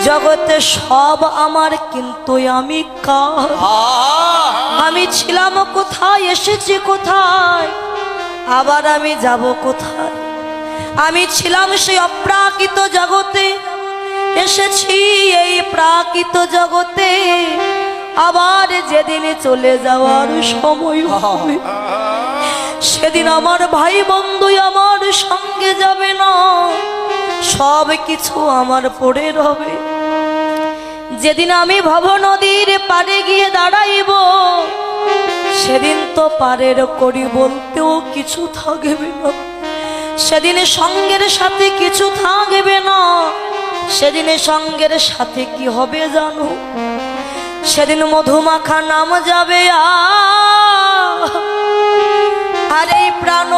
জগতে সব আমার কিন্তু আমি কার। আমি ছিলাম কোথায়, এসেছি কোথায়, আবার আমি যাব কোথায়। আমি ছিলাম সেই অপ্রাকৃত জগতে, এসেছি এই প্রাকৃত জগতে। আবার যেদিন চলে যাওয়ার সময় হবে, সেদিন আমার ভাই বন্ধু আমার সঙ্গে যাবে না, সব কিছু আমার পড়ে রবে। যেদিন আমি ভব নদীর পাড়ে গিয়ে দাঁড়াইব, সেদিন তো পারের করি বলতেও কিছু থাকবে না। সেদিন সঙ্গের সাথে কিছু থাকবে না। সেদিন সঙ্গের সাথে কি হবে জানো? সেদিন মধুমাখা নাম যাবে আর এই প্রাণ